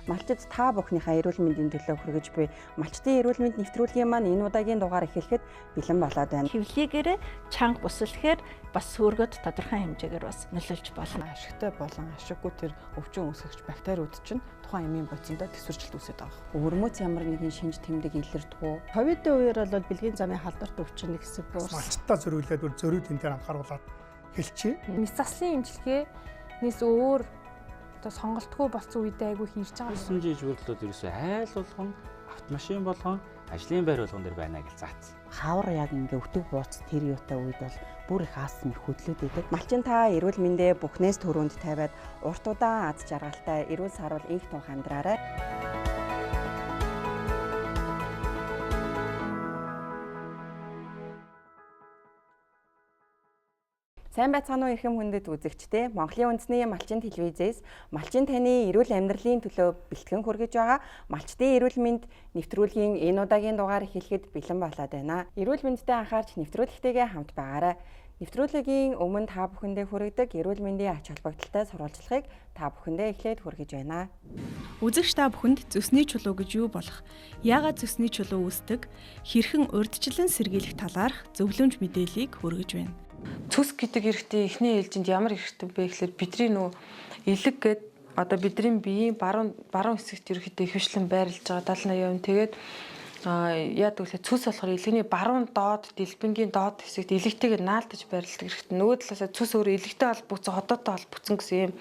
Малчид та бүхнийхээ эрүүл мэндийн төлөө хүргэж буй малчдын эрүүл мэнд нэвтрүүлгийн маань энэ удаагийн дугаар эхлэхэд бэлэн болоод байна. Хөвлийгээр чанга бүсэлэхээр бас сүргөд тодорхой хэмжээгээр бас нөлөөлж болно. Ашигтай болон ашиггүй тэр өвчин үүсгэгч бактериуд чинь тухайн эмийн бодисондоо төсвөржилт үүсэж байгаа. Өвөрмөц ямар нэгэн шинж тэмдэг илэрдэг үү? Ковидын үеэр бол бэлгийн замын халдварт өвчин нэг хэсэг буурсан. Малчтаа зөрүүлээд зөрүү тэн дээр анхааруулад хэлчихье. Мэс заслын имчилгээнээс өөр одоо сонголтгүй болсон үедээ айгүй хийж байгаа. Ирсэн жиж хөрлөлөд ерөөсөй айл болгон автомашин болгон ажлын байр болгон дээр байна гэж заасан. Хавар яг ингээ өтөг бууц тэр юутай үед бол бүр их аасан их хөдлөөд идэг. Малчин та эрүүл мэндэ бүхнээс түрүүнд тавиад урт удаан аз жаргалтай эрүүл сарвал инх тунх амьдраарай. Сайн байцгаана уу эрхэм хүндэт үзэгчдээ. Монголын үндэсний малчин телевизээс малчин таны эрүүл амьдралын төлөө бэлтгэн хүргэж байгаа малчдын эрүүл мэнд нэвтрүүлгийн энэ удаагийн дугаар эхлэхэд бэлэн болоод байна. Эрүүл мэндэд анхаарч нэвтрүүлэгтэйгээ хамт байгаарай. Нэвтрүүлгийн өмнө та бүхэндээ хүргэдэг эрүүл мэндийн ач холбогдолтой сурвалжлагыг та бүхэндээ эхлээд хүргэж байна. Үзэгч та бүхэнд зүсний чулуу гэж юу болох? Яагаад зүсний чулуу үүсдэг? Хэрхэн урьдчилан сэргийлэх талаарх зөвлөмж мэдээллийг хүргэж байна. Цүс гэдэг эрэгтэй эхний ээлжинд ямар эрэгтэй бэ гэхээр бидний нөө элэг гээд одоо бидний биеийн баруун хэсэгт ерөөхдөө хөвшлэн байрлаж байгаа 70-80%. Тэгээд яадаг вэ? Цүс болохоор элэгний баруун доод дэлбэнгийн доод хэсэгт элэгтэйгээр наалтаж байрладаг эрэгтэй. Нөгөө талаасаа цүс өөрөө элэгтэй холбогдсон, хотоотой холбогдсон гэсэн юм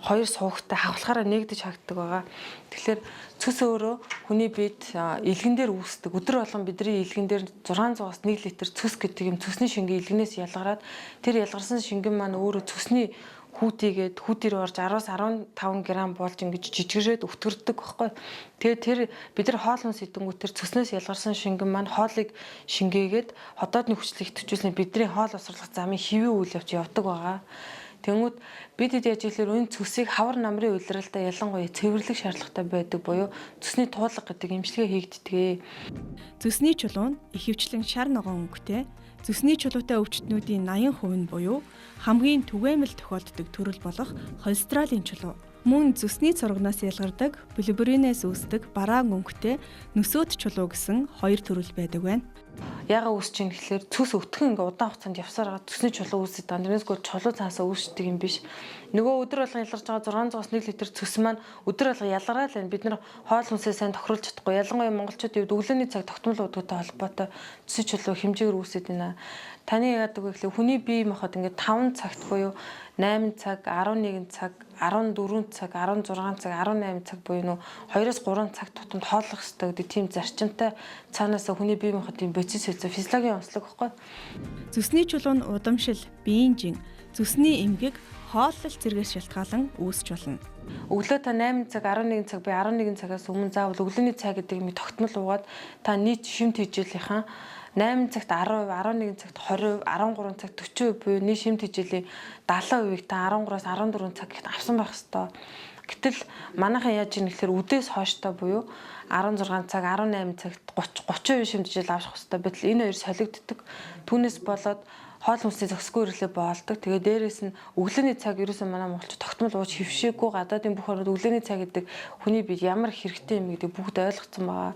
хоёр суугтай хавхлахаараа нэгдэж хагддаг байгаа. Тэгэхээр цүс өөрөө хүний биед илгэн дээр үүсдэг. Өдөр болгон бидний илгэн дээр 600-аас 1 литр цүс гэдэг юм цүсний шингээ илгэнээс ялгараад тэр ялгарсан шингэн маань өөрөө цүсний хүүтийгээд хүүтээр орж 10-аас 15 грамм болж ингэж жижигрээд өвтгөрдөг байхгүй. Тэгээд тэр бид нар хоол хүнс идэнгүүт тэр цөснөөс ялгарсан шингэн маань хоолыг шингээгээд хотоодны хүчлийг төвчүүлсэн бидний хоол усрлах замын хэвийн үйл явц явдаг байгаа. Тэнгүүд бид яаж ихээр энэ цөсийг хавар намрын улиралдаа ялангуяа цэвэрлэх шаардлагатай байдаг буюу цөсний туулга гэдэг эмчилгээ хийгддэг. Зүсний чулуу нь ихэвчлэн шар ногоон өнгөтэй. Зүсний чулуутай өвчтнүүдийн 80% нь буюу хамгийн түгээмэл тохиолддог төрөл болох холестеролын чулуу. Мөн зүсний цоргоноос ялгардаг билиберинээс үүсдэг бараан өнгөтэй нөсөөд чулуу гэсэн хоёр төрөл байдаг байна. Яага үүсэж ийн гэхэлэр цүс өвтгөн ингээ удаан хугацаанд явсаар байгаа цүсний чулуу үүсэж байгаа. Тэрнээсгүй чулуу цаасаа үүсдэг юм биш. Нөгөө өдөр болгон ялгарч байгаа 600-аас 1 литр цүс маань өдөр болгон ялгараад байна. Бид нар хоол хүнсээ сайн тохируулж чадахгүй. Ялангуяа монголчуудын хувьд өглөөний цаг тогтмол уудагтай холбоотой цүсний чулуу хэмжээгээр үүсэж байна. Таны яадаг вэ гэхэлэр хүний бие махбод ингээ 5 цагт буюу 8 цаг, 11 цаг, 14 цаг, 16 цаг, 18 цаг буюу нөө 2-оос 3 цаг тутамд хооллох хэрэгтэй гэдэг тийм зарчимтай цаанаасаа хүний бие махбодын бодис физиологийн онцлог байхгүй. Зүсний чулуу нь удамшил, биеийн жин, зүсний эмгэг, хооллол зэргээс шалтгаалan үүсч болно. Өглөө та 8 цаг, 11 цаг буюу 11 цагаас өмнө заавал өглөөний цай гэдэг юм тогтмол уугаад та нийт шимт хичээлийнхэн 8 цагт 10%, 11 цагт 20%, 13 цагт 40% буюу нийт шимт хичээлийн 70%-ийг та 13-аас 14 цаг гэхэд авсан байх ёстой. Гэтэл манайхан яаж ийм гэхээр үдээс хойштой буюу 16 цаг, 18 цагт 30% шимт хичээл авах ёстой. Гэтэл энэ хоёр солигддог. Түүнээс болоод хоол хүнсний зохисгүй ирлээ боолдог. Тэгээ дээрээс нь өглөөний цаг ерөөсөн манай монголч тогтмол ууж хөвшээгүй гадаадын бүх орнууд өглөөний цаг гэдэг хүний биед ямар хэрэгтэй юм гэдэг бүгд ойлгоцсон байгаа.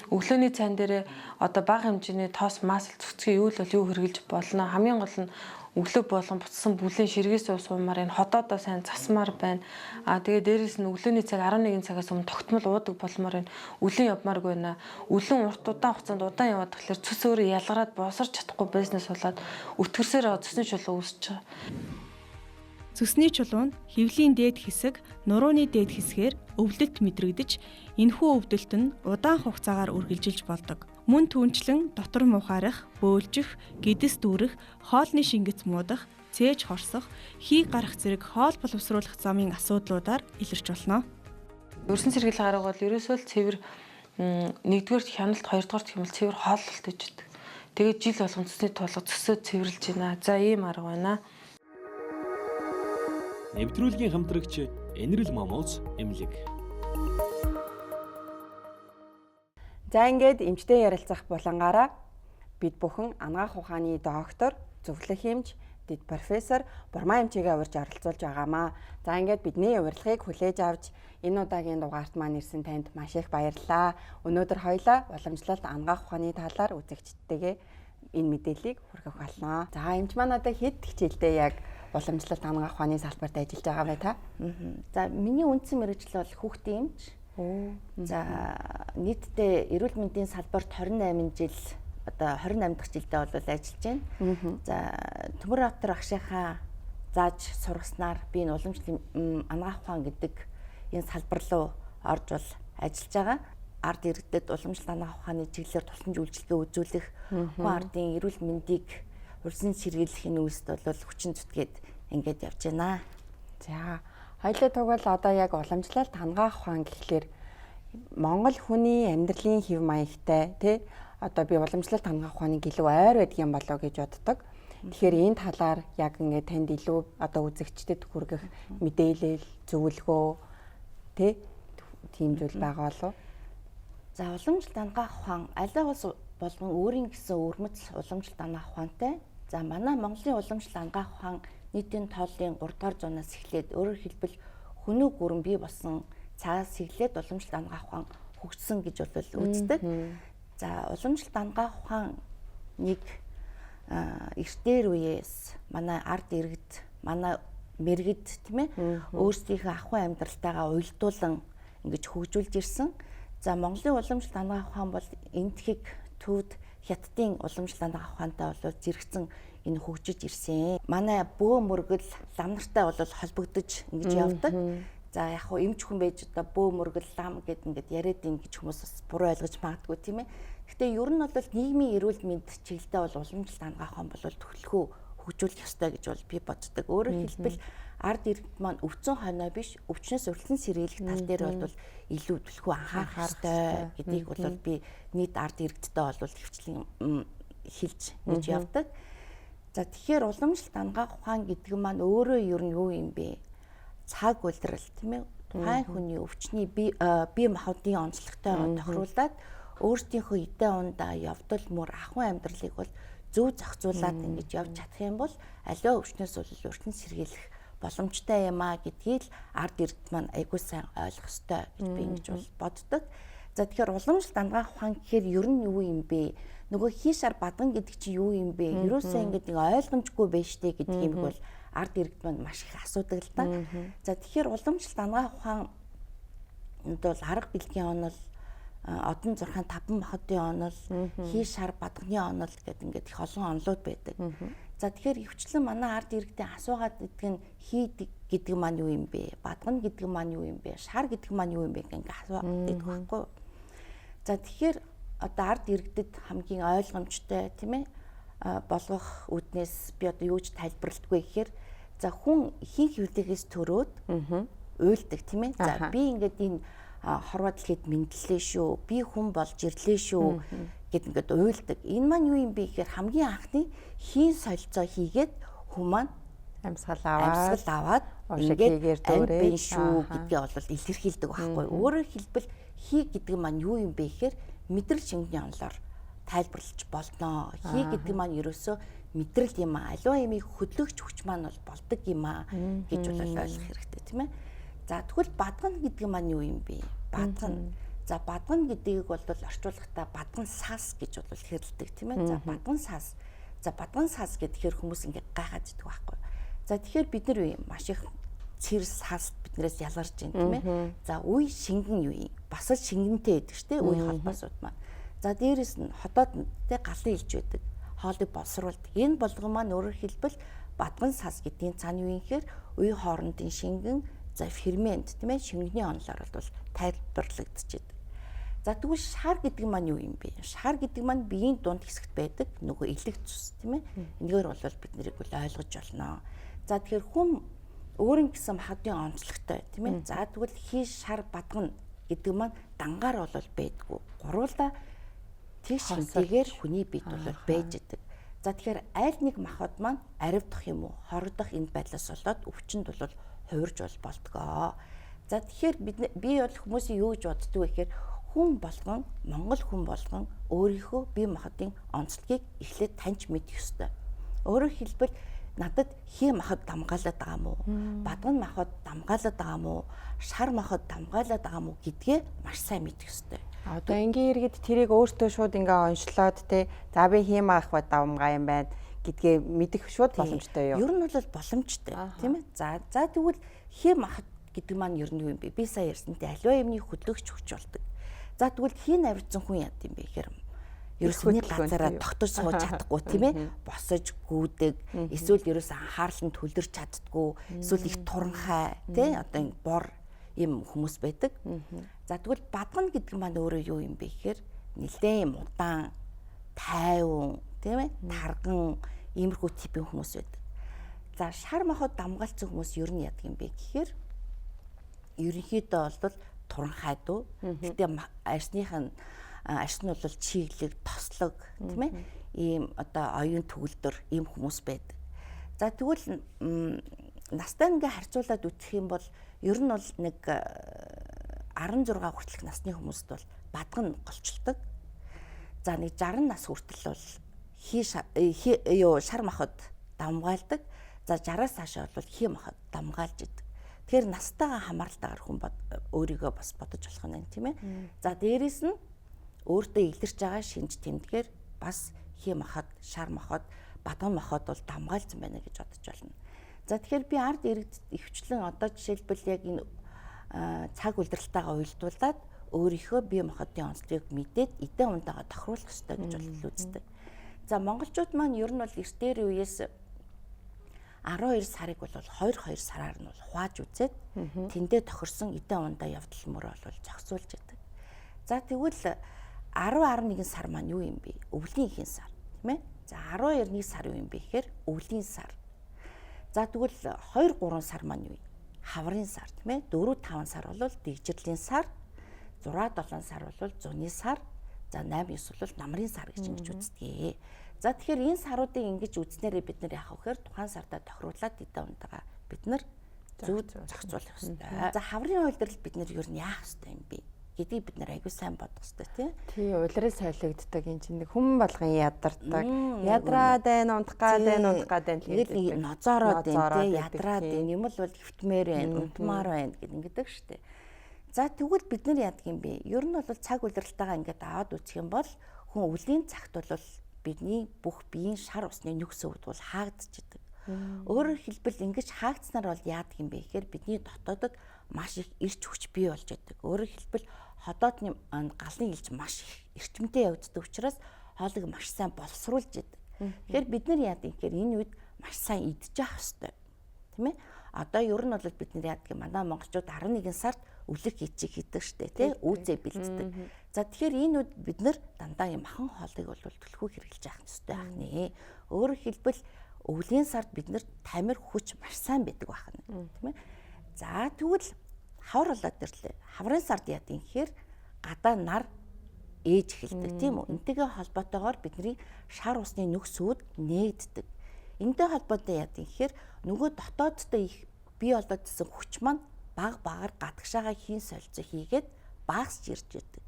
Өглөөний цайн дээр одоо бага хэмжээний тоос масл цэцгээ юу л юу хэрглэж болно. Хамгийн гол нь өглөө болгон буцсан бүлийн ширгээс уусмаар энэ хотоодоо сайн засмаар байна. Тэгээ дээрээс нь өглөөний цаг 11 цагаас өмнө тогтмол уудаг болмоор энэ үлэн явмааргүй байна. Үлэн урт удаан хугацаанд удаан яваад тэгэхээр цэс өөрөө ялгараад босорч чадахгүй байснаас болоод өтгөрсөөр байгаа цэсний чулуу үүсэж байгаа. Зүсний чулуу нь хөвлийн дээд хэсэг, нурууны дээд хэсгээр өвдөлт мэдрэгдэж, энэхүү өвдөлт нь удаан хугацаагаар үргэлжилж болдог. Мөн түүнчлэн дотор мухаарах, бөөлжих, гэдэс дүүрэх, хоолны шингэц муудах, цээж хорсох, хий гарах зэрэг хоол боловсруулах замын асуудлуудаар илэрч болно. Өрсөн сэргийлэх арга бол ерөөсөө л цэвэр 1-р хяналт, 2-р хяналт цэвэр хооллолт гэж байдаг. Тэгээд жил болгон цэсний тулга цөсөө цэвэрлж байна. За ийм арга байна. Нэвтрүүлгийн хамтрагч Энэрл Момоз эмнэлэг. За ингээд эмчтэй ярилцах булангаараа бид бүхэн анагаах ухааны доктор, зөвлөх эмч, бидэд профессор Бурмаа эмчигээ урьж оролцуулж байгаамаа. За ингээд бидний урилгыг хүлээж авч энэ удаагийн дугаарт маань ирсэн танд маш их баярлалаа. Өнөөдөр хоёлаа уламжлалт ангаах ухааны талаар үзэгчдтэйгээ энэ мэдээллийг хүргэх болно. За эмч маань одоо хэд хичээлдээ яг уламжлалт ангаах ухааны салбарт ажиллаж байгаа вэ та? За миний үндсэн мэргэжил бол хүүхдийн эмч. За нийтдээ эрүүл мэндийн салбарт 28 жил одоо 28 дахь жилдээ бол ажиллаж байна. За Төмөрбаатар багшийнхаа зааж сургаснаар би энэ уламжлалт ангаах ухаан гэдэг энэ салбар руу орж бол ажиллаж байгаа. Ард иргэдэд уламжлалт ангаах ухааны чиглэлээр тусламж үйлчилгээ үзүүлэх, хүн ардын эрүүл мэндийг урьдчилан сэргийлэх энэ үйлсд бол хүчин зүтгээд ингээд явж байна. За хоёулаа тугвал одоо яг уламжлалт ангаах ухаан гэхлээр Монгол хүний амьдралын хэв маягтай тий одоо би уламжлалт ангаах ухааныг илүү ойр байдаг юм болоо гэж боддог. Тэгэхээр энэ талаар яг ингээд танд илүү одоо үзэгчдэд хүргэх мэдээлэл, зөвлөгөө тийм зүйл байгаа болов уу? За уламжлалт ангаах ухаан аль улс болгон өөрийн гэсэн өрмөц уламжлалт ангаах ухаантай. За манай Монголын уламжлалт ангаах ухаан нийтийн тооллын 3 дугаар зуунаас эхлээд өөрөөр хэлбэл хүнүү гүрэн бий болсон цагаас эхлээд уламжлалт ангаах ухаан хөгжсөн гэж бол үздэг. За уламжлалт ангаах ухаан нэг эртээр үеэс манай ард иргэд, манай мэргэд тийм ээ өөрсдийнхөө ахуйн амьдралтайгаа уялдуулан ингэж хөгжүүлж ирсэн. За Монголын уламжлалт ангаах ухаан бол энтхийг төвд хятадын уламжлалт ангаах ухаантай бол зэрэгцэн энэ хөгжиж ирсэн. Манай бөө мөргөл лам нартай бол холбогдож ингэж явдаг. За яг хуу эмч хүн байж одоо бөө мөргөл лам гэд ингээд яриад ингэж хүмүүс бас буруу ойлгож магадгүй тийм ээ. Гэтэ ер нь бол нийгмийн эрүүл мэнд чиглэлдээ бол уламжлалт ангаах ухаан бол төлхөө хөгжүүлэх ёстой гэж бол би боддог. Өөрөөр хэлбэл ард иргэд маань өвцөн хойноо биш өвчнөөс урьдчилан сэргийлэх тал дээр бол илүү төлхөө анхаарах ёстой гэдгийг бол би нийт ард иргэдтэй бол хөвчлэн хэлж гэж явдаг. За тэгэхээр уламжлалт ангаах ухаан гэдэг маань өөрөө ер нь юу юм бэ? Цаг улирал тийм ээ. Тухайн хүний өвчний бие махбодын онцлогтой тохируулаад өөрсдийнхөө эдээ ундаа явдал мөр ахуйн амьдралыг бол зөв зохицуулаад ингэж явж чадах юм бол аливаа өвчнөөс бол урьдчилан сэргийлэх боломжтой юм а гэдгийг л ард иргэд маань айгүй сайн ойлгох ёстой гэж би ингэж бол боддог. За тэгэхээр уламжлалт ангаах ухаан гэхээр ер нь юу юм бэ? Нөгөө хийшар бадган гэдэг чинь юу юм бэ? Ерөөсөө ингэж нэг ойлгомжгүй байж тээ гэдэг юм бол ард иргэд маань маш их асуудаг л да. За тэгэхээр уламжлалт ангаах ухаан бол арга бэлгийн онол, одон зурхаан таван махбодын онол, хийшар бадганы онол гэдэг ингээд их олон онолууд байдаг. За тэгэхээр өвчлэн манай ард иргэдийн асуугаад идэх нь хий гэдэг маань юу юм бэ? Бадгана гэдэг маань юу юм бэ? Шар гэдэг маань юу юм бэ гэнгээ асуудаг байхгүй. За тэгэхээр одоо ард иргэдэд хамгийн ойлгомжтой тийм ээ болгох үүднээс би одоо юу ч тайлбарлалтгүй гэхээр за хүн ихэнх хөвлөгөөс төрөөд уйлдаг тийм ээ. За би ингээд энэ хорвоо дэлхийд мэдлээ шүү. Би хүн болж ирлээ шүү гэд ингээд уйлдаг. Энэ маань юу юм бэ гэхээр хамгийн анхны хийн солилцоо хийгээд хүн маань амьсгал аваад ингээд амбин шүү гэдгээ бол илэрхийлдэг байхгүй. Өөрөөр хэлбэл хий гэдэг маань юу юм бэ гэхээр мэдрэл шингэний онолоор тайлбарлаж болно. Хий гэдэг маань ерөөсөө мэдрэл юм аа. Аливаа ямиг хөдлөгч хүч маань бол болдог юм аа гэж бол ойлгох хэрэгтэй тийм ээ. За тэгвэл бадгана гэдэг маань юу юм бэ? Бадгана. За бадгана гэдгийг бол орчуулгахдаа бадган сас гэж бол хэрэлдэг тийм ээ. За бадган сас. За бадган сас гэхээр хүмүүс ингээд гайхаад идэх байхгүй. За тэгэхээр бид нар юу юм? Маш их цэр сас биднээс ялгарч байна тийм ээ. За үе шингэн юу юм? Бас л шингэнтэй байдаг шүү дээ. Үе холбоосууд маань. За дээрэс нь хотоод тэ галын илж байдаг. Хоолыг боловсруулдаг. Энэ болгон маань өөрөөр хэлбэл бадган сас гэдгийн цаана юу юм гэхээр үе хоорондын шингэн за фермент тийм ээ шингэний онолоор бол тайлбарлагдчихэд. За тэгвэл шар гэдэг маань юу юм бэ? Шар гэдэг маань биеийн дунд хэсэгт байдаг нөгөө элэг цус тийм ээ. Энэгээр бол бид нарыг бол ойлгож болно. За тэгэхээр хүн өөрийн гэсэн махбодын онцлогтой тийм ээ. За тэгвэл хийш шар бадгана гэдэг маань дангаар бол байдгүй. Гуруула тэг шинтэйгээр хүний биед бол байж идэг. За тэгэхээр аль нэг махбод маань аривдах юм уу? Хорогдох энэ байдлаас болоод өвчнөд бол хувирж болдгоо. За тэгэхээр би бол хүмүүсийн юу гэж боддөг вэ гэхээр хүн болгон Монгол хүн болгон өөрийнхөө бие махбодын онцлогийг эхлээд таньж мэдэх ёстой. Өөрөөр хэлбэл надад хий махад дамгаалаад байгаа мó, бадган махад дамгаалаад байгаа мó, шар махад дамгаалаад байгаа мó гэдгээ маш сайн мэдэх ёстой. Одоо энгийн иргэд тэрийг өөртөө шууд ингээ онцлоод те за би хийм авах давмгаа юм байна гэдгээ мэдэх шууд боломжтой юу? Ер нь бол боломжтой тийм ээ. За тэгвэл хийм авах гэдэг маань ер нь юу юм бэ? Би сая ярьсантай аливаа юмны хөдөлгөгч хүч болдог. За тэгвэл хийн авирцсан хүн яд юм бэ гэхээр ерөөсний газараа тогтож сууж чадахгүй тийм ээ. Босож гүйдэг, эсвэл ерөөс анхаарланд төлөрч чаддгүй, эсвэл их туранхай тий одоо бор юм хүмүүс байдаг. За тэгвэл бадгана гэдэг маань өөрөө юу юм бэ гэхээр нэлээд удаан, тайван, тийм ээ, тарган иймэрхүү типийн хүмүүс байдаг. За шар махад дамгаалцсан хүмүүс ер нь яадаг юм бэ гэхээр ерөнхийдөө бол туранхай дуу. Гэтэ арьсны бол чиглэг, тослог, тийм ээ, ийм одоо оюун төгөлдөр ийм хүмүүс байдаг. За тэгвэл настай ингээ харьцуулаад үзэх юм бол ер нь бол нэг 16 хүртэлх насны хүмүүст бол бадган голчилдог. За нэг 60 нас хүртэл бол шар махад дамгаалдаг. За 60-аас хойш бол хий махад дамгаалж идэг. Тэгэхээр настайгаа хамааралтайгаар хүн өөрийгөө бас бодож болох нь тийм ээ. За дээрэс нь өөртөө илэрч байгаа шинж тэмдгээр бас хий махад, шар махад, бадган махад бол дамгаалсан байна гэж бодож байна. За тэгэхээр би ард иргэд ихвчлэн одоо жишээлбэл яг энэ цаг улиралтайгаа уялдуулаад өөрийнхөө бие махбодын онцлогийг мэдээд эдэн унтаагаа тохируулах ёстой гэж бол үздэг. За монголчууд маань ер нь бол эртээр үеэс 12 сарыг бол 2 сараар нь бол хувааж үзээд тэндээ тохирсон эдэн ундаа явдал мөр бол зохицуулж яадаг. За тэгвэл 10-11 сар маань юу юм бэ? Өвлийн ихэн сар, тийм ээ. За 12-1 сар юу юм бэ гэхээр өвлийн сар. За тэгвэл 2-3 сар маань юу? Хаврын сар, тийм ээ. 4-5 сар бол дэгжирлийн сар, 6-7 сар бол зуны сар, за 8-9 бол намрын сар гэж ингэж үздэг. За тэгэхээр энэ саруудыг ингэж үзнээрээ бид нар яах вэ гэхээр тухайн сардаа тохируулаад эдэн унтаага бид нар зөв зохицуулах ёстой. За хаврын үйлдвэрлэл бид нар юу яах ёстой юм бэ гэдгийг бид нар аягүй сайн бодох ёстой тийм. Тий, улирал солигддаг энэ чинь нэг хүн болгон ядардаг. Ядраад байна, унтах гад байна нэг ноцоороод байна тийм, ядраад байна. Юм л хөвтмээр байна, унтмаар байна гэдэг штеп. За тэгвэл бид нар яадаг юм бэ? Ер нь бол цаг улиралтайгаа ингээд аваад үсэх юм бол хүн өвлийн цагт бол бидний бүх биеийн шар усны нөхс өвд бол хаагдчихдаг. Өөрөөр хэлбэл ингэж хаагдсанаар бол яадаг юм бэ гэхээр бидний дотоодод маш их эрч хүч бий болж байдаг. Өөрөөр хэлбэл ходоодны галын илж маш их эрчимтэй явагддаг учраас хоолыг маш сайн боловсруулж байдаг. Тэгэхээр бид нар яадаг гэхээр энэ үед маш сайн идчих хэвээр. Тийм ээ? Одоо ер нь бол бид нар яадаг юм манай монголчууд 11 сард өвлөх хийчих хийдэг штэ тий, үүзээ бэлддэг. За тэгэхээр энэ үед бид нар дандаа юм махан хоолыг бол төлхөө хэрэглэж явах ёстой байх нэ. Өөрөөр хэлбэл өвлийн сард бид нар тамир хүч маш сайн байдаг байх нь тийм ээ. За тэгвэл хавар болоод ирлээ. Хаврын сард яадаг юм гэхээр гадаа нар ээж эхэлдэг тийм үү. Энтэйгээ холбоотойгоор бидний шар усны нөхс үүд нээгддэг. Энтэй холбоотой яадаг юм гэхээр нөгөө дотооддоо их бий болоод ирсэн хүч маань багаар гадагшаага хийн солилцоо хийгээд багасч ирж байдаг.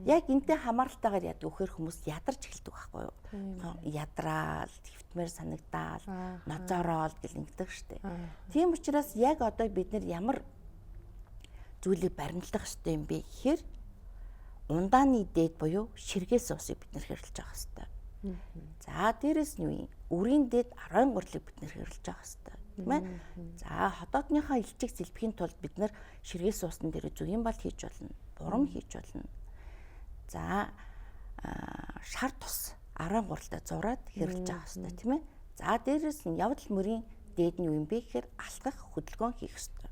Яг энтэй хамааралтайгаар яадаг вөхөр хүмүүс ядарч эхэлдэг байхгүй юу? Ядраал, твтмээр санагдаал, ноцоорол гэл ингэдэг штеп. Тийм учраас яг одоо бид нар ямар зүйлийг баримтлах ёстой юм бэ гэхээр ундааны дээд буюу ширгээс усыг бид нар хэрэглэж авах ёстой. За дээрэс нь юу юм? Үрийн дээд 13 лиг бид нар хэрэглэж авах ёстой. Тийм ээ. За хотоодныхаа илчиг сэлбэхийн тулд бид нар ширгээс усны дээр зүйн бал хийж болно, бурам хийж болно. За шар тус 13-тай зураад хэрэглэж авах хэрэгтэй тийм ээ. За дээрэс нь явдал мөрийн дээд нь юу юм бэ гэхээр алхах хөдөлгөөн хийх хэрэгтэй.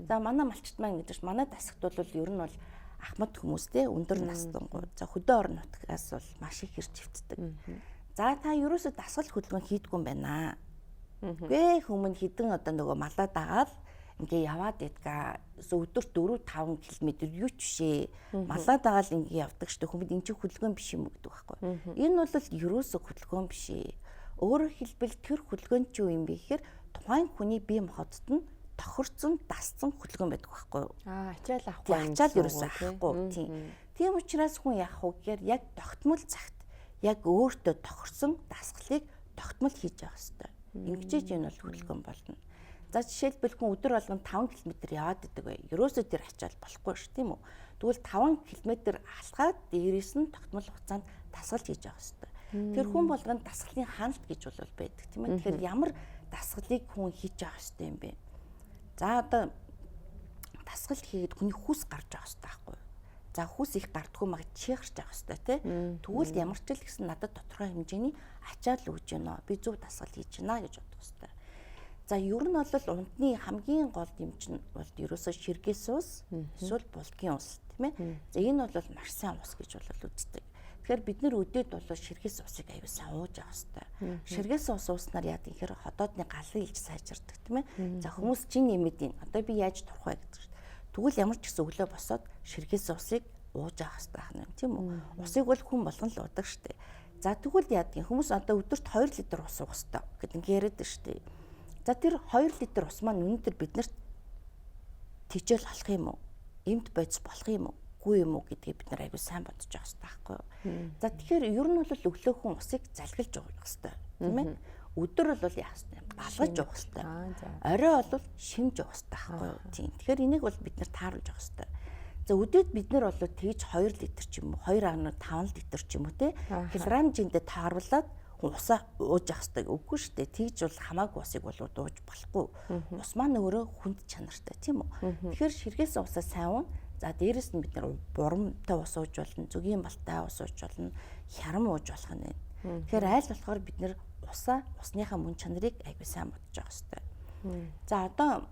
За манай малчт маань гэдэг чинь манай дасагт бол ер нь бол ахмад хүмүүстэй өндөр настангууд за хөдөө орон нутгаас бол маш их хэрж хөвтдөг. За та ерөөсөө дасгал хөдөлгөөн хийдгүй юм байна. Гэ хүмүүс хідэн одоо нөгөө малаа дагаад ингээ яваад идгаа өдөрт 4-5 км юу ч бишээ. Малаа дагаад ингээ явдаг штэ хүмүүс энэ чинь хөдөлгөөн биш юм гэдэг байхгүй. Энэ бол ерөөсөө хөдөлгөөн биш ээ. Өөрөөр хэлбэл тэр хөдөлгөөн чи юу юм бэ гэхээр тухайн хүний бие махбодд нь тохирцсон, дасцсан хөдөлгөөн байдаг байхгүй юу? Ачаал авахгүй. Ачаал ерөөсөө авахгүй. Тийм учраас хүн яах вэ гэхээр яг тогтмол цагт яг өөртөө тохирсон дасгалыг тогтмол хийж явах хэрэгтэй. Ингэжээж энэ бол хөдөлгөөн болно. За жишээлбэл хүн өдөр болгон 5 км яваад идэг бай. Ерөөсөө тэр ачаал болохгүй ш, тийм үү? Тэгвэл 5 км алхаад дээрээс нь тогтмол хугацаанд дасгал хийж явах хэрэгтэй. Тэр хүн болгонд дасгалын ханалт гэж бол байдаг, тийм ээ. Тэгэхээр ямар дасгалыг хүн хийж явах хэрэгтэй юм бэ? За одоо дасгал хийгээд хүний хүс гарч авах хэрэгтэй байхгүй юу? За хүс их гардгүй маг чихэрч авах хэрэгтэй тий. Тэгвэл ямар ч л гэсэн надад тодорхой хэмжээний ачаал үүж гэнэ. Би зөв дасгал хийж гэнэ гэж бодох хэрэгтэй. За ер нь бол унтны хамгийн гол юм чинь бол ерөөсөө ширгээс ус эсвэл булгийн ус тийм ээ. За энэ бол маш сайн ус гэж бол үздэг. Тэгэхээр бид нэр өдөөд бол ширгээс усыг аюул сайн ууж авах хэрэгтэй. Ширгээс ус ууснаар яа гэхээр ходоодны галын илж сайжирдаг тийм ээ. За хүмүүс чин нэмэдийн одоо би яаж турах вэ гэдэг чинь. Тэгвэл ямар ч гэсэн өглөө босоод ширгээс усыг ууж авах хэрэгтэй байна тийм үү. Усыг бол хүн болгон л уудаг шүү дээ. За тэгвэл яа гэвэл хүмүүс одоо өдөрт 2 литр ус уух хэрэгтэй гэдэг ингэ яриад шүү дээ. За тэр 2 литр ус маань өнөөдөр биднэрт тижэл болох юм уу? Эмт бодис болох юм уу? Гүй юм уу гэдгийг бид нар аягүй сайн бодож явах хэрэгтэй байхгүй юу? За тэгэхээр ер нь бол өглөөхөн усыг залгилж уух хэрэгтэй тийм ээ. Өдөр бол яах хэрэгтэй? Балгаж уух хэрэгтэй. Орой бол шимж уух хэрэгтэй байхгүй юу? Тийм. Тэгэхээр энийг бол бид нар тааруулж авах хэрэгтэй. За өдөөд бид нар бол тэгж 2 литр ч юм уу 2.5 литр ч юм уу те килограммжиндээ тааруулаад усаа ууж явах хэрэгтэй. Үгүй шүү дээ. Тэгж бол хамаагүй усыг бол ууж болохгүй. Ус маань өөрөө хүнд чанартай тийм үү? Тэгэхээр ширгээс усаа сайн уун. За дээрэс нь бид нар бурамтай ус ууж болно, зөгийн балтай ус ууж болно, хярам ууж болох нь байна. Тэгэхээр айл болохоор бид нар усныхаа мөн чанарыг аягүй сайн бодож авах хэрэгтэй. За одоо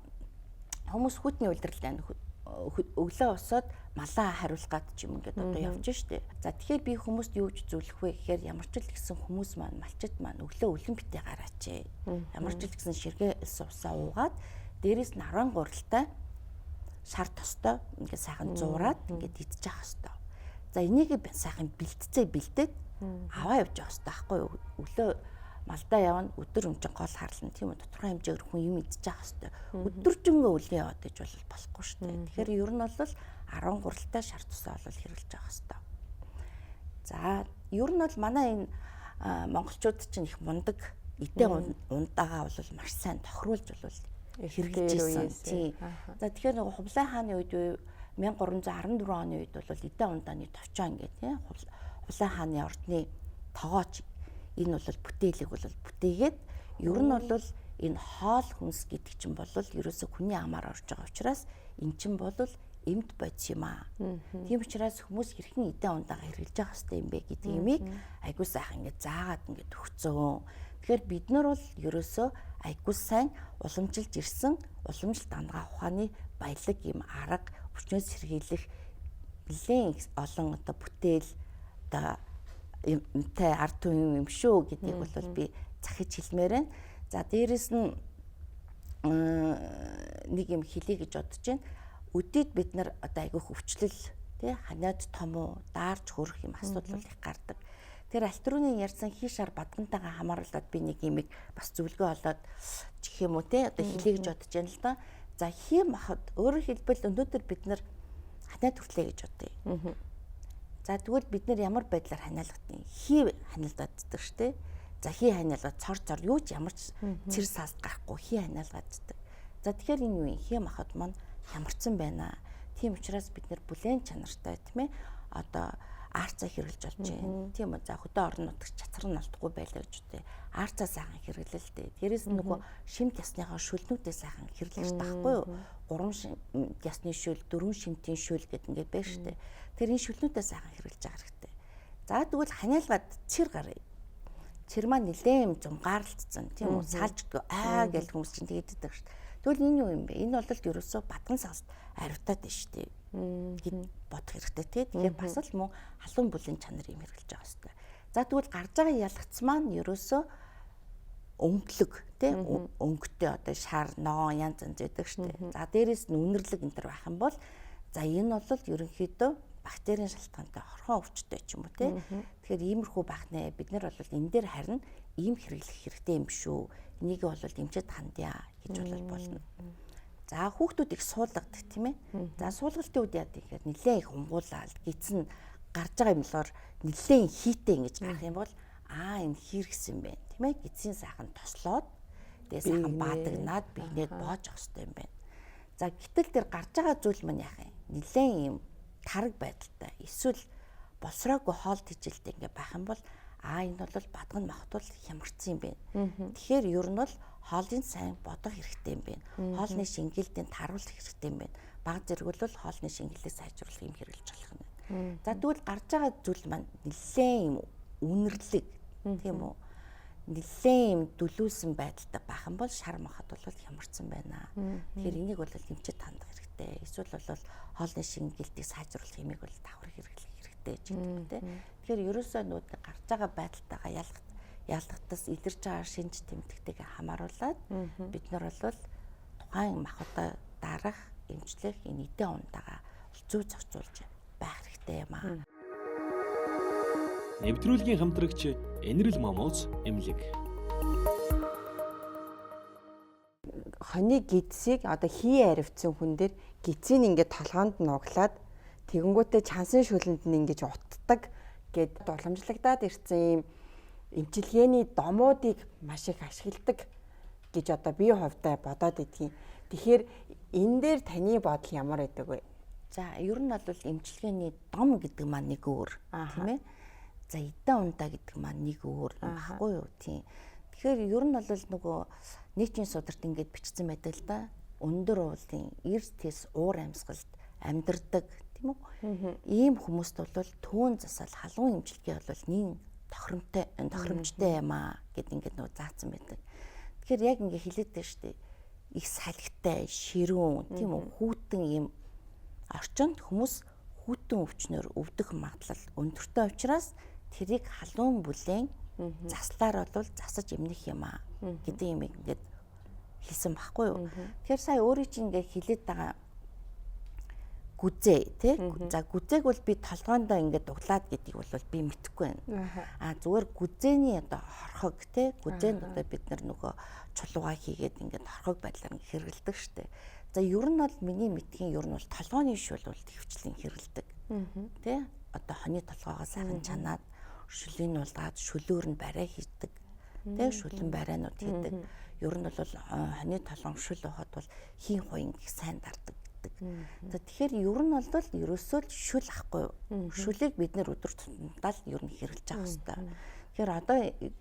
хүмүүс хүтний улирлал өглөө босоод малаа хариулах гад ч юм ингээд одоо явж штэ. За тэгэхээр би хүмүүст юу гэж зөвлөх вэ гэхээр ямар ч л гэсэн хүмүүс маань малчид маань өглөө өлөн битээ гараач. Ямар ч л гэсэн ширгээс усаа уугаад дээрээс нь 10 гуралтай шар тостой ингээд сайхан зуураад ингээд идчих хэвээр. За энийг сайхан бэлдээд аваа явж явах хэвээр байхгүй юу? Өглөө малдаа явна, өдөр өмчин гол харлана тийм үү? Тодорхой хэмжээгээр хүн юм идчих хэвээр. Өдөржингөө өлөө яваад гэж бол болохгүй шүү дээ. Тэгэхээр ер нь бол 10 гуралтай шар тосоо бол хэрэглэж явах хэвээр. За ер нь бол манай энэ монголчууд чинь их мундаг эдээ ундагаа бол маш сайн тохируулж бол хэрэглэж ирсэн. Тийм. За тэгэхээр нөгөө Хувлай хааны үед 1314 оны үед бол эдээ ундааны товчоо ингээд тийм Хувлай хааны ордны тогооч энэ бол бүтээлэг бол бүтээгээд ер нь бол энэ хоол хүнс гэдэг чинь бол ерөөсө хүний амаар орж байгаа учраас эн чинь бол эмт бодис юм аа. Тийм учраас хүмүүс хэрхэн эдээ ундаага хэрэглэж явах хэрэгтэй юм бэ гэдэг юмыг айгуу сайхан ингээд заагаад ингээд өгцөө. Тэгэхээр бид нар бол ерөөсөө айгуу сайн уламжилж ирсэн уламжлалт дангаа ухааны баялаг юм арга хүчнээс сэргийлэх нэлээд олон одоо бүтээл одоо эмтэй ард түмэн юм шүү гэдгийг бол би захиж хэлмээр байна. За дээрэс нь нэг юм хэлье гэж бодож байна. Өдөөд бид нар одоо айгүйх өвчлөл тий ханаад том уу даарж хөрөх юм асуудал их гардаг. Тэр альтрууны ярьсан хий шар бадгантайгаа хамааруулаад би нэг юмыг бас зөвлөгөө олоод чих юм уу тий одоо хэлье гэж бодож байна л да. За хий махад өөрөөр хэлбэл өнөөдөр бид нар ханаад хүртлээ гэж бодъё. За тэгвэл бид нар ямар байдлаар ханиалгадгийг хий ханиалгаддаг штэ. За хий ханиалгаад цор юу ч ямар ч цэр саас гарахгүй хий ханиалгаддаг. За тэгэхээр энэ юу юм хий махад маань ямарсан байна. Тийм учраас бид нэр бүлээн чанартай тийм ээ одоо аарцаа хэрэглэж болж байна. Тийм үү. За хөдөө орон нутагт чацар нь алдахгүй байлаа гэж үтэй. Аарцаа сайхан хэрэглээ л дээ. Тэрээс нөгөө шимт ясныхаа шүлнүүдээ сайхан хэрэглэж таахгүй юу? 3 шимт ясны шүл, 4 шимтийн шүл гэдэг ингээд байна шүү дээ. Тэр энэ шүлнүүдээ сайхан хэрэглэж байгаа хэрэгтэй. За тэгвэл ханиалгаад цэр гарыг. Цэр маань нэлээм зумгаарлцсан тийм үү? Саалждаг гэж хүмүүс чинь тэгээд байдаг шүү дээ. Тэгвэл энэ юу юм бэ? Энэ бол ерөөсөө батган сагс аривтаад байна шүү дээ. Гэт бодох хэрэгтэй тий. Тэгэхээр бас л мөн халуун бүлийн чанар юм хэрэглэж байгаа хэрэгтэй. За тэгвэл гарч байгаа ялгац маань ерөөсөө өнгөлөг тий. Өнгөтэй одоо шар, ногоон янз янз байдаг шүү дээ. За дээрээс нь үнэрлэг энэ төр байх юм бол за энэ бол ерөнхийдөө бактерийн шалтгаантай хорхон өвчтөй ч юм уу тий. Тэгэхээр иймэрхүү байх нэ. Бид нар бол энэ дээр харин ийм хэрэглэх хэрэгтэй юм шүү. Энийг бол дэмжиж хандъя гэж болно. За хүүхдүүд их суулгадаг тийм ээ. За суулгалтын үед яа гэхээр нэлээд их унгуулаад гидсэн гарч байгаа юм болохоор нэлээд хийтэй ингэж гарах юм бол энэ хийргсэн байна тийм ээ. Гидсийн сайхан тослоод сайхан баадагнаад бигнээд боож авах хэрэгтэй юм байна. За гэтэл тэр гарч байгаа зүйл маань яах юм? Нилээн юм тараг байдалтай. Эсвэл болсроогүй хоол тэжилтэй ингээ байх юм бол энэ бол бадга нь махтуул хямарсан юм байна. Тэгэхээр ер нь бол хоолыг сайн бодох хэрэгтэй юм байна. Хоолны шингэлдийн таруулах хэрэгтэй юм байна. Баг зэрэг бол хоолны шингэлийг сайжруулах юм хэрэглэж болох юм. За тэгвэл гарч байгаа зүйл маань нэлээд юм үнэрлэг тийм үү? Нэлээд юм дөлүүлсэн байдалтай байх юм бол шар махад бол хямарсан байна. Тэгэхээр энийг бол нэмчид хандах хэрэгтэй. Эсвэл бол хоолны шингэлтийг сайжруулах юмыг бол давхар хэрэглэх хэрэгтэй ч гэдэг тийм. Тэгэхээр ерөөсөө нүүд гарч байгаа байдалтайгаа ялгахтаас илэрч байгаа шинж тэмдэгтэйгээ хамааруулад бид нар бол тухайн махбодоо дарах, эмчлэх энэ эдийн унтаагаа зүй зохицуулж байх хэрэгтэй юм аа. Нэвтрүүлгийн хамтрагч Энэрэл Момоз эмнэлэг. Хоны гидсийг одоо хий аривцсан хүн дээр гидсийг ингээд толгоонд нуглаад тэгэнгүүтээ чансын шүлэнд нь ингэж утдаг гэд уламжлагдаад ирсэн юм эмчилгээний домуудыг маш их ашигладаг гэж одоо би хувьдаа бодоод идэгин. Тэгэхээр энэ дээр таны бодол ямар байдаг вэ? За ер нь бол эмчилгээний дом гэдэг маань нэг өөр тийм ээ. За эдэн унтаа гэдэг маань нэг өөр юм баггүй юу тийм. Тэгэхээр ер нь бол нөгөө нийтийн сударт ингээд бичсэн байдаг л да. Өндөр уулын эрс тэс уур амьсгалд амьдардаг тийм үү? Ийм хүмүүст бол төөн засал халуун эмчилгээ бол нин тохиромжтой юм аа гэд ингээд нөгөө заасан байдаг. Тэгэхээр яг ингээд хэлээд байна шүү дээ. Их салхитай, ширүүн тийм үү? Хүүтэн ийм орчинд хүмүүс хүүтэн өвчнөр өвдөх магадлал өндөртэй учраас тэрийг халуун бүлээн заслаар бол засаж эмнэх юм аа гэдэг юм ингээд хэлсэн баггүй юу. Тэгэхээр сая өөрөө чинь ингээд хэлээд байгаа гүзээ тий. За гүзээг бол би толгоондоо ингээд дуглаад гэдгийг бол би мэдэхгүй байна. Зүгээр гүзээний одоо хорхог тий. Гүзээнд одоо бид нөгөө чулуугаа хийгээд ингээд хорхог байдлаар хэрэгэлдэг штэ. За ер нь бол миний мэдхийн ер нь бол толгооны шүл бол төвчлэн хэрэгэлдэг. Тий. Одоо хоны толгоогоо сайхан чанаад шүлийн уулгаад шүлөөр нь барай хийдэг. Тий. Шүлэн барайнууд хийдэг. Ер нь бол хоны толгоон шүл байхад бол хийн хуйн их сайн дардаг. За тэгэхээр ер нь бол ерөөсөө шүл ахгүй юу? Шүлийг бид нэр өдөр тутамдаа л ер нь хэрэглэж байгаа хэвээр. Тэгэхээр одоо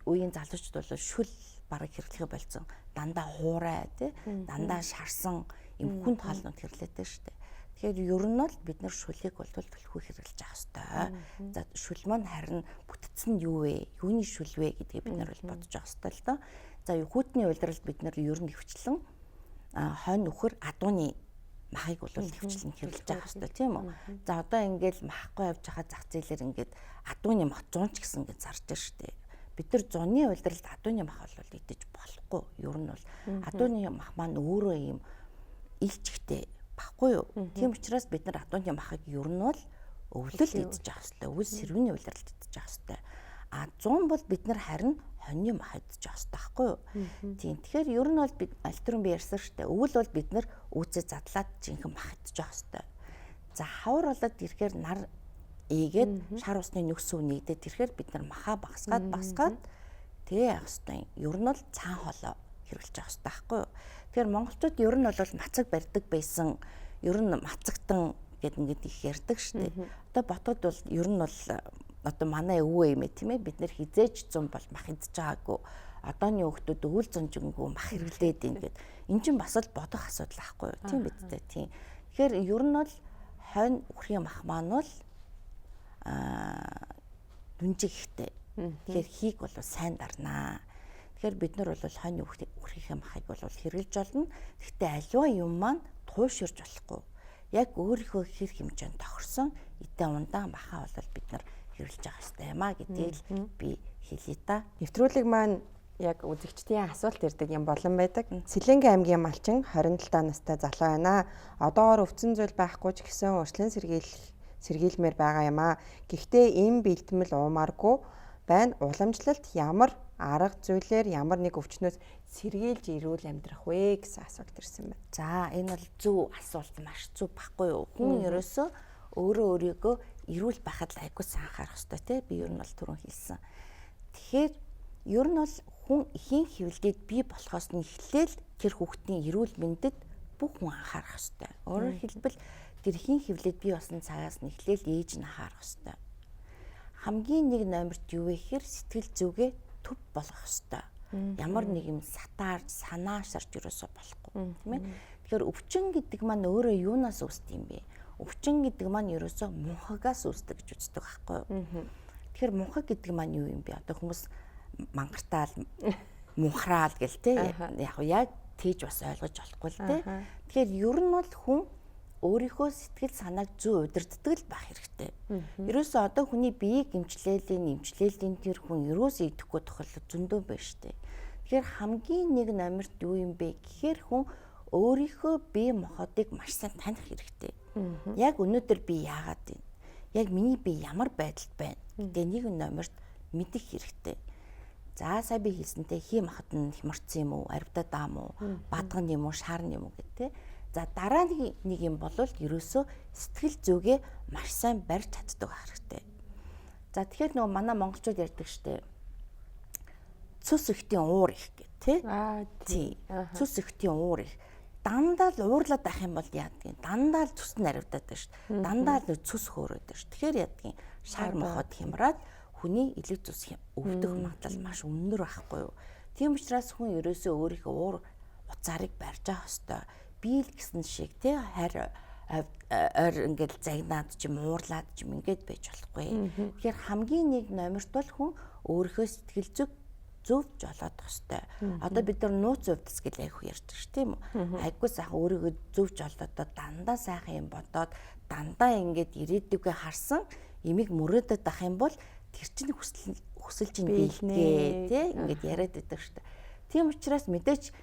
үеийн залуучууд бол шүл бараг хэрэглэхэ болсон. Дандаа хуурай тий, дандаа шарсан юм хүнд хоолнууд хэрэглэдэг шүү дээ. Тэгэхээр ер нь бол бид нар шүлийг бол төлхөө хэрэглэж байгаа хэвээр. За шүл маань харин бүтцэн юу вэ? Юуны шүл вэ гэдгийг бид нар бол бодож байгаа хэвээр л доо. За хүүтний улиралд бид нар ер нь хөвчлэн хонь нөхөр адууны махыг бол хөвчлэн хэрэглэж байгаа хэвээр тийм үү. За одоо ингээл махгүй явж байгаа зах зээлэр ингээд адууны мах 100 ч гэсэн ингээд зарж штэ. Бид нар зуны улиралд адууны мах бол идэж болохгүй. Ер нь бол адууны мах маань өөрөө юм илчгтэй баггүй юу. Тийм учраас бид нар адууны махыг ер нь бол өвлөлт идэж байгаа хэвээр. Өвөл сэрвэний улиралд идэж байгаа хэвээр. 100 бол бид нар харин хоньны мах идэж байгаа хэвээр баггүй юу. Тийм. Тэгэхээр ер нь бол бид альтерн би ярьсан штэ. Өвөл бол бид нар үүсээ задлаад жинхэнэ мах идэж байгаа хэвээр. За хавар болоод ирэхээр нар ээгээд шар усны нөхс үе нэгдээд ирэхээр бид нар махаа багасгаад тэгээ явах хэвээр. Ер нь бол цаан хоолой хэрэглэж байгаа хэвээр баггүй юу. Тэгэхээр монголчууд ер нь бол мацаг барьдаг байсан. Ер нь мацагтан гэд ингээд их ярьдаг штэ. Одоо ботод бол ер нь бол одоо манай өвөө юм тийм ээ бид нэр хизээж 100 бол мах идэж байгаагүй. Одооны хүүхдүүд өвөл зөнжингүү мах хэрэглээд ингээд эн чинь бас л бодох асуудал ахгүй юу тийм биз дээ тийм. Тэгэхээр ер нь бол хонь үхрийн мах маань бол дүнжиг ихтэй. Тэгэхээр хийг бол сайн дарнаа. Тэгэхээр бид нар бол хонь үхрийн махыг бол хэрэглэж болно. Гэхдээ аливаа юм маань туйширж болохгүй. Яг өөрийнхөө хэр хэмжээнд тохирсон эдэн ундаа махаа бол бид нар хэрэглэж байгаа хэвээр юм а гэдгийг би хэлье та. Нэвтрүүлэг маань яг үзэгчдийн асуулт ирдэг юм болон байдаг. Сэлэнгэ аймгийн малчин 27 настай залуу байна. Одоогоор өвцөн зүйл байхгүй ч гэсэн урьдчилан сэргийлмээр байгаа юм а. Гэхдээ эм бэлтгэл уумааргүй байна. Уламжлалт ямар арга зүйлээр ямар нэг өвчнөөс сэргийлж ирүүл амьдрах вэ гэсэн асуулт ирсэн байна. За энэ бол зөв асуулт маш зөв баггүй юу? Хүн ерөөсөө өөрөө өөрийгөө эрүүл байхад айгуу сайн анхаарах хэрэгтэй тий. Би ер нь бол түрүүн хэлсэн. Тэгэхээр Ер нь бол хүн эхийн хэвлэлд бий болохоос нь эхлээл тэр хүүхдийн эрүүл мэндэд бүх хүн анхаарах ёстой. Өөрөөр хэлбэл тэр эхийн хэвлэлд бий болсон цагаас нь эхлээл ээж нь анхаарах ёстой. Хамгийн нэг номерт юу вэ гэхээр сэтгэл зүгээ төв болгох ёстой. Ямар нэг юм сатаарж, санаашарж ерөөсөө болохгүй, тийм ээ. Тэгэхээр өвчин гэдэг маань өөрөө юунаас үүсдэг юм бэ? Өвчин гэдэг маань ерөөсөө мунхагаас үүсдэг гэж үздэг байхгүй юу? Тэгэхээр мунхаг гэдэг маань юу юм бэ? Одоо хүмүүс мангартаал, мунхраал гэл тээ. Яг тийж бас ойлгож болохгүй л тээ. Тэгэхээр ер нь бол хүн өөрийнхөө сэтгэл санааг зөв удирддаг л байх хэрэгтэй. Ерөөсөө одоо хүний биеийг эмчлэлийн тэр хүн ерөөсөө идэхгүй тохиолдол зөндөө байна штэ. Тэгэхээр хамгийн нэг номерт юу юм бэ гэхээр хүн өөрийнхөө бие махбодыг маш сайн таних хэрэгтэй. Яг өнөөдөр би яагаад байна? Яг миний бие ямар байдалд байна? Гэдэг нэг номерт мэдэх хэрэгтэй. За сая би хэлсэнтэй хий махад нь хямарсан юм уу? Аривдаа даам уу? Бадган юм уу? Шаарн юм уу гэдэг. За дараа нэг юм бол ерөөсөө сэтгэл зүгээ маш сайн барьж чаддаг хэрэгтэй. За тэгэхээр нөгөө манай монголчууд ярьдаг штэ. Цус ихтийн уур их гэх тий. Цус ихтийн уур их. Дандаа л уурлаад байх юм бол яадгийг. Дандаа л цус нь аривдаад байна штэ. Дандаа л цус хөөрөөд байна штэ. Тэгэхээр яадгийг шар мохоод хямраад хүний элэг цус өвдөх магадлал маш өндөр байхгүй юу. Тийм учраас хүн ерөөсөө өөрийнхөө уур уцаарыг барьж авах хэрэгтэй. Би л гэсэн шиг тий хайр ойр ингээд загнаад ч юм уурлаад ч юм ингээд байж болохгүй. Тэгэхээр хамгийн нэг номерт бол хүн өөрийнхөө сэтгэл зөв жолоодох хэвээр. Одоо бид нар нууц өвдөс гэж айх ярьдаг ш тийм үү? Айггүй сайхан өөрийгөө зөв жолоодоо дандаа сайхан юм бодоод дандаа ингээд ирээдүгээ харсан имийг мөрөөдөд ах юм бол тэр чинь хүсэл чинь биелгээ тий ингээд яриад байдаг ш. Тийм учраас мэдээч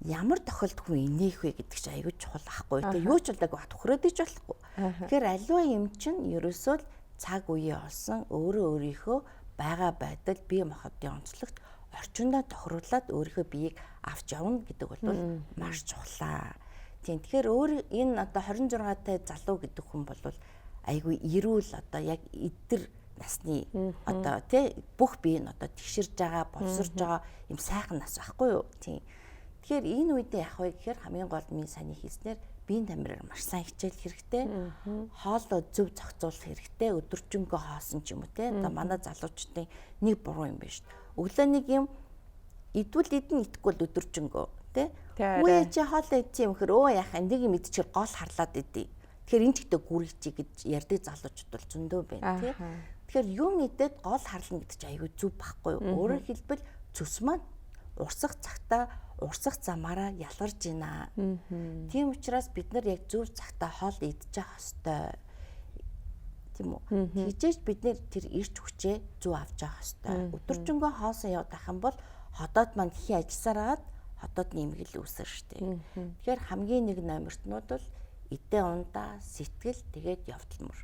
ямар тохиолдолд хүн инээх вэ гэдэг чинь аюул чухал ахгүй тий юу ч болдог бат хөрөөдөж болохгүй. Тэгэхээр аливаа юм чинь ерөөсөө цаг үеэ олсон өөрийнхөө байгаа байдал бие махбодын онцлогт орчиндөө тохируулаад өөрийнхөө биеийг авч явна гэдэг бол маш чухлаа. Тийм тэгэхээр энэ одоо 26 тай залуу гэдэг хүн бол айгүй эрүүл одоо яг эдгэр насны одоо тий бүх бие нь одоо тэгширж байгаа, боловсрж байгаа юм сайхан нас байхгүй юу? Тийм. Тэгэхээр энэ үедээ яах вэ гэхээр хамгийн гол минь саний хийснээр биеийн тамираар маш сайн хичээл хэрэгтэй. Хоолоо зөв зохицуулах хэрэгтэй. Өдөржингөө хоосон ч юм уу те. Одоо манай залуучдын нэг буруу юм байна шүү дээ. Өглөө нэг юм идвэл идэн итгэхгүй л өдөржингөө те. Үе чи хоолоо идчих юм хэр өө яах нэг юм идчихэр гол харлаад идэв. Тэгэхээр энэ ч гэдэг гүрийчи гэж ярьдаг залуучууд бол зөндөө байна те. Тэгэхээр юм идэд гол харлна гэдэг чинь аюу зүв байхгүй юу? Өөрөөр хэлбэл цөс маань урсах цагтаа урсах замаараа ялгарч байна. Тийм учраас бид нар яг зөв цагтаа хоол идэж явах ёстой. Тийм үү? Хичээж бид нэр тэр ирч хүчээ зөв авч явах ёстой. Өдөржингөө хоосон явах юм бол ходоод маань дэлхийн ажилласараад ходоодны эмгэл үүсэр штэ. Тэгэхээр хамгийн нэг номертнууд бол эдээ ундаа сэтгэл тэгээд явдалмөр.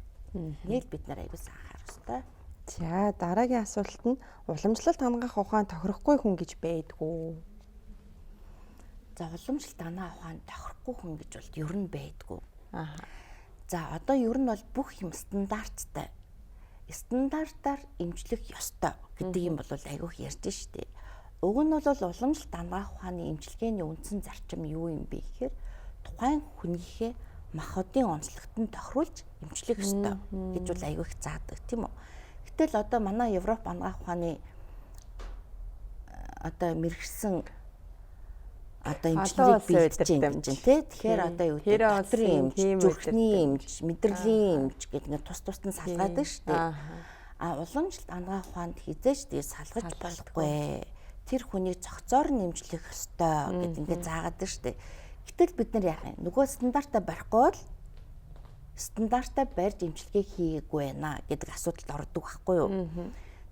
Нэг бид нар аягүй анхаарах ёстой. За дараагийн асуулт нь уламжлалт хангах ухаан тохирохгүй хүн гэж байдгүй. За уламжлалт хангах ухаан тохирохгүй хүн гэж бол ер нь байдгүй. За одоо ер нь бол бүх юм стандарттай. Стандартаар эмчлэх ёстой гэдэг юм бол айгүйх ярьж штэ. Уг нь бол уламжлалт хангах ухааны эмчилгээний үндсэн зарчим юу юм бэ гэхээр тухайн хүнийхээ махбодын онцлогт нь тохируулж эмчлэх ёстой гэж бол айгүйх заадаг тийм үү? Гэтэл одоо манай Европ хангах ухааны одоо мэрэгсэн одоо эмчилгээг бэлтгэж байна тийм тий. Тэгэхээр одоо юу гэдэг дотрын эмч, зүрхний эмч, мэдрэлийн эмч гэдэг ингээд тус нь салгаад байна шүү дээ. Уламжлалт хангах ухаанд хизээч тий салгаж болохгүй. Тэр хүнийг цогцоор нь эмчлэх ёстой гэдэг ингээд заагаад байна шүү дээ. Гэтэл бид нар яах юм? Нөгөө стандартаа барихгүй бол стандартаа барьж эмчилгээ хийгээгүй байна гэдэг асуудалд ордог байхгүй юу?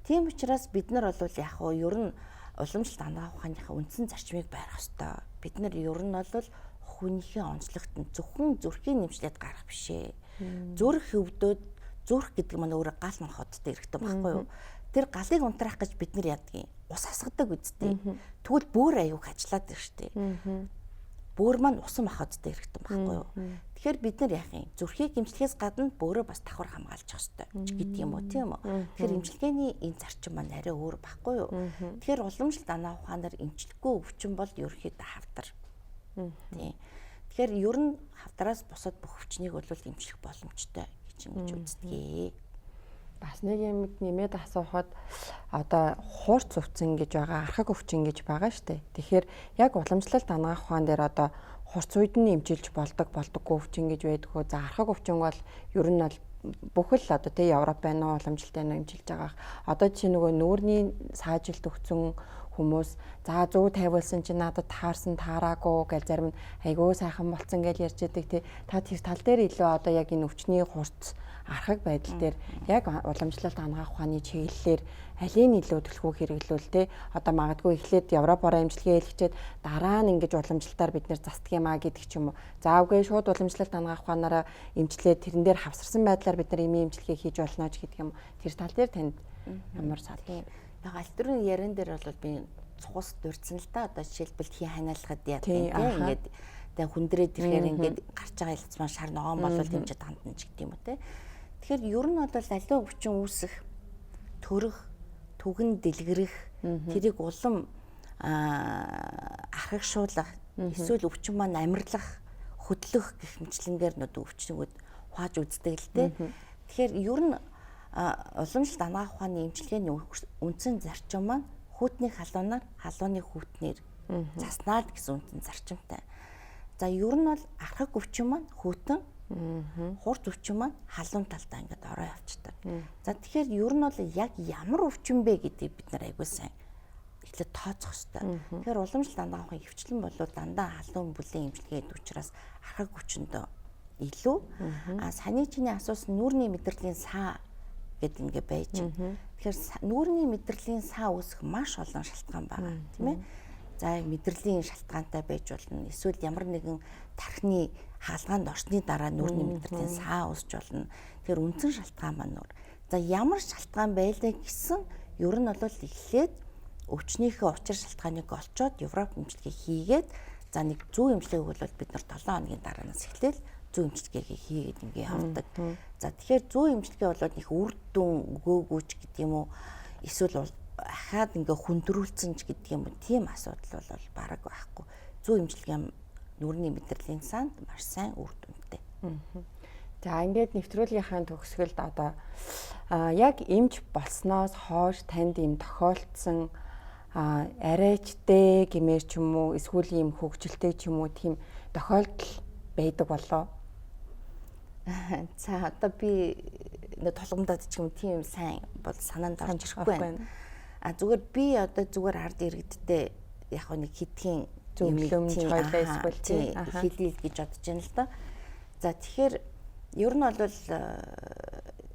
Тийм учраас бид нар бол яг хөө ер нь уламжлалт хангах ухааныхаа үндсэн зарчмыг барих ёстой. Бид нар ер нь бол хүнийхээ онцлогт нь зөвхөн зүрхийн нэмшлээд гарах бишээ. Зүрх хөвдөөд зүрх гэдэг маань өөрөө гал махбодтой хэрэгтэй байхгүй юу? Тэр галыг унтраах гэж бид нар яадгийг ус асгадаг үсттэй. Тэгвэл бүр аюух ажиллаад байна шүү дээ. бөөр маань усан махбодтой хэрэгтэн байхгүй юу. Тэгэхээр бид нар яах юм? Зүрхийг эмчлэхээс гадна бөөрөө бас давхар хамгаалж явах хэрэгтэй гэдэг юм уу, тийм үү? Тэгэхээр эмчилгээний энэ зарчим маань арай өөр байхгүй юу? Тэгэхээр уламжлалт данаа ухаанаар эмчлэхгүй өвчин бол ерөнхийдөө хавдар. Тийм. Тэгэхээр ер нь хавдараас бусад бүх өвчнийг бол эмчлэх боломжтой гэж ингэж үздэг. Бас нэг юм нэмээд асуухад одоо хуурц өвчин гэж байгаа, архаг өвчин гэж байгаа шүү дээ. Тэгэхээр яг уламжлалт данаа ухаан дээр одоо хурц үед нь эмчилж болдоггүй өвчин гэж байдгүй. За архаг өвчин бол ер нь бол бүхэл одоо тий Европ байна уу уламжлалтай эмчилж байгаа. Одоо чи нөгөө нүүрний саажилт өгсөн хүмүүс за 100 тавиулсан чи надад таарсан таараагүй гэж зарим нь айгүй сайхан болцсон гэж ярьж байдаг тий. Та тэр тал дээр илүү одоо яг энэ өвчний хурц архаг байдал дээр яг уламжлалт ангаах ухааны чиглэлээр алийн илүү төлхөө хэрэглүүл те одоо магадгүй эхлээд Европоор эмчилгээ хэлчихээд дараа нь ингэж уламжлалтаар бид нэр застдаг юм а гэдэг ч юм уу. За үгүй шууд уламжлалт ангаах ухаанаараа эмчилээд тэрэн дээр хавсарсан байдлаар бид нар эмийн эмчилгээ хийж болно ч гэдэг юм. Тэр тал дээр танд ямар санаа? Яг аль түрүүний яран дээр бол би цус дурдсан л да. Одоо жишээлбэл хий ханиалахад яа ингээд тэгээ хүндрээд ирэхээр ингээд гарч байгаа ялцмаа шар ногоон болол хэмжээд хандна ч гэдэг юм уу те. Тэгэхээр ер нь бол аливаа өвчин үүсэх, төрөх, түгэн дэлгэрэх, тэрийг улам архагшуулах, эсвэл өвчин маань амьрлах, хөдлөх гэх мэтлэнгээр нөт өвчнүүд хуаж үздэг л дээ. Тэгэхээр ер нь уламжлалт данаа ухааны эмчилгээний үндсэн зарчим маань хүүтний халуунаар халууны хүүтнэр заснаад гэсэн үндсэн зарчимтай. За ер нь бол архаг өвчин маань хүүтэн хурц өвчин маань халуун талдаа ингээд ороо явчихдаг. За тэгэхээр ер нь бол яг ямар өвчин бэ гэдгийг бид нар айгүй сайн эхлээд тооцох хэрэгтэй. Тэгэхээр уламжлалт данаа ухааны хөвчлэн бол дандаа халуун бүлийн эмчилгээд учраас архаг өвчөндөө илүү. Саний чиний асуусан нүүрний мэдрэлийн саа гэдэг ингээ байж. Тэгэхээр нүүрний мэдрэлийн саа үүсэх маш олон шалтгаан байна, тийм ээ. За мэдрэлийн шалтгаантай байж болно. Эсвэл ямар нэгэн тархины хаалгаанд орсны дараа нүүрний мэдрэлийн саа үүсч болно. Тэгэхээр үндсэн шалтгаан маань нүүр. За ямар шалтгаан байлаа гэсэн ер нь бол эхлээд өвчнийхээ учир шалтгааныг олцоод Европ эмчилгээ хийгээд за нэг зүү эмчилгээг бол бид нар 7 хоногийн дараанаас эхлээл зүү эмчилгээгээ хийгээд ингээ явдаг. За тэгэхээр зүү эмчилгээ бол их үр дүн өгөөгүй ч гэдэг юм уу эсвэл ахаад ингээ хүндрүүлсэн ч гэдэг юм уу тийм асуудал бол бараг байхгүй. Зүү эмчилгээ нүрийн мэдрэлийн санд маш сайн үр дүнтэй. За ингээд нэвтрүүлгийнхаа төгсгөлд одоо яг эмч болсноос хойш танд юм тохиолдсон арайчтэй гэмээр ч юм уу эсвэл юм хөгжилтэй ч юм уу тийм тохиолдол байдаг болоо. За одоо би нэг толгомдод ч юм тийм сайн бол санаанд орж ирэхгүй байна. Зүгээр би одоо зүгээр ард иргэдтэй яг нэг хитгэн зөвлөмж хойлоо эсвэл хэлэл гэж бодож байна л да. За тэгэхээр ер нь бол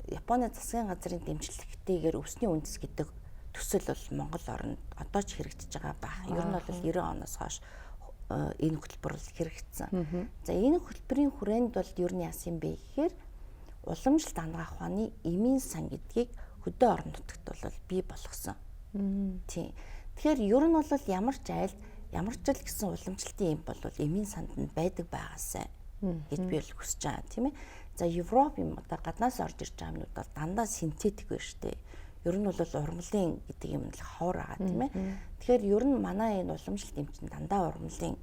Японы засгийн газрын дэмжлэгтэйгээр өвсний үндэс гэдэг төсөл бол Монгол орнд одоо ч хэрэгжиж байгаа баг. Ер нь бол 90 оноос хойш энэ хөтөлбөр хэрэгжсэн. За энэ хөтөлбөрийн хүрээнд бол ер нь яасан бэ гэхээр уламжлалт ангаах ухааны эмийн сан гэдгийг хөдөө орон нутагт бол бий болгосон. Тийм. Тэгэхээр ер нь бол ямар ч айлд ямар ч л гэсэн уламжлалтын эм бол эмийн санд нь байдаг байгаасай гэж би бол хүсэж байгаа тийм ээ. За Европ юм одоо гаднаас орж ирж байгаа юмнууд бол дандаа синтетик байна шүү дээ. Ер нь бол урмлын гэдэг юм л ховор байгаа тийм ээ. Тэгэхээр ер нь манай энэ уламжлалт эм чинь дандаа урмлын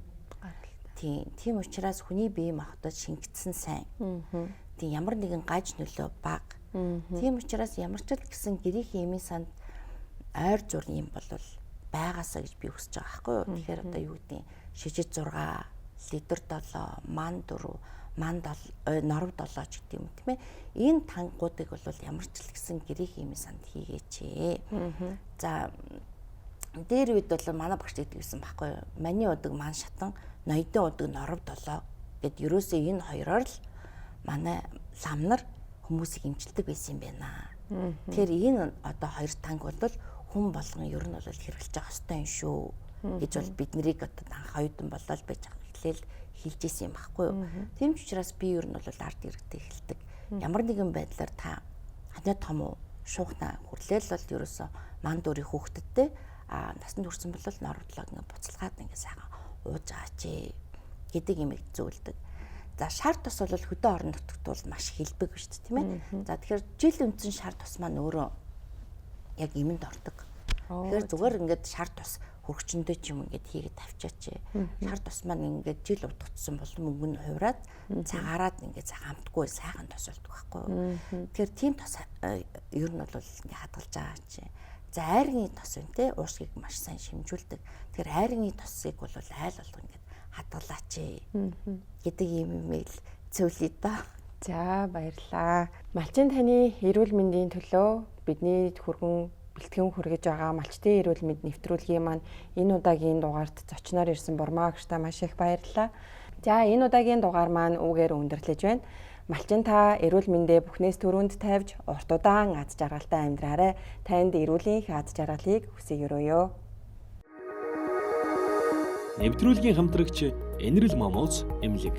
тийм учраас хүний бие махбодод шингэсэн сайн. Тийм ямар нэгэн гаж нөлөө бага. Тийм учраас ямар ч л гэсэн гэрийн эмийн санд ойр зургийн юм бол байгаасаа гэж би хүсэж байгаа байхгүй юу. Тэгэхээр одоо юу гэдэг шижид 6, литр 7, ман 4, ман 7, норов 7 ч гэдэг юм тийм ээ. Энэ тангуудыг бол ямар ч л гэсэн гэрийн эмийн санд хийгээч. За дээр үед бол манай багш гэдгийгсэн байхгүй юу. Маний удаг ман шатан, ноёдын удаг норов 7 гэд ерөөсөө энэ хоёроор л манай ламнар хүмүүсийг эмчилдэг байсан юм байна. Тэгэхээр энэ одоо хоёр танг бол хүн болгон ер нь бол хэрэглэж байгаа хэвээр юм шүү гэж бол бид нарыг одоо анх оюутан болол байж эхлээл хэлж исэн юм баггүй юу. Тийм ч учраас би ер нь бол ард иргэдэд эхэлдэг. Ямар нэгэн байдлаар та ханаа том уу шуухна хүрлээл бол ерөөсөө ман дүүрийн хүүхдүүдтэй насанд хүрсэн бол норвдлог ингээ буцалгаад ингээ сайхан ууж аач гэдэг имийг зөвлөдөг. За шар тус бол хөдөө орон нутагт бол маш хэлбэг шүү дээ, тийм ээ. За тэгэхээр жил үндсэн шар тус маань өөрөө яг имэнд ордог. Тэгэхээр зүгээр ингээд шар тус хөргчөндөө ч юм ингээд хийгээд тавьчаач. Шар тус маань ингээд жил удагдсан бол мөнгө нь хувраад цагаараад ингээд хамтгүй сайхан тус болдог байхгүй юу. Тэгэхээр тийм тус ер нь бол ингээд хадгалж байгаа чи. За айрны тос юм те уушгийг маш сайн шимжүүлдэг. Тэгэхээр айрны тосыг бол айл болго ингээд хадгалаач гэдэг юм имэйл зөвлөе да. За баярлалаа. Малчин таны эрүүл мэндийн төлөө бидний хүргэн бэлтгэн хүргэж байгаа малчтын эрүүл мэнд нэвтрүүлгийн маань энэ удаагийн дугаарт зочноор ирсэн Бурмаа агштаа маш их баярлалаа. За энэ удаагийн дугаар маань үүгээр өндөрлөж байна. Малчин та эрүүл мэндээ бүхнээс түрүүнд тавьж урт удаан аз жаргалтай амьдраарай. Танд эрүүлийн их аз жаргалыг хүсье өрөөё. Нэвтрүүлгийн хамтрагч Энерл Момоз эмнэлэг.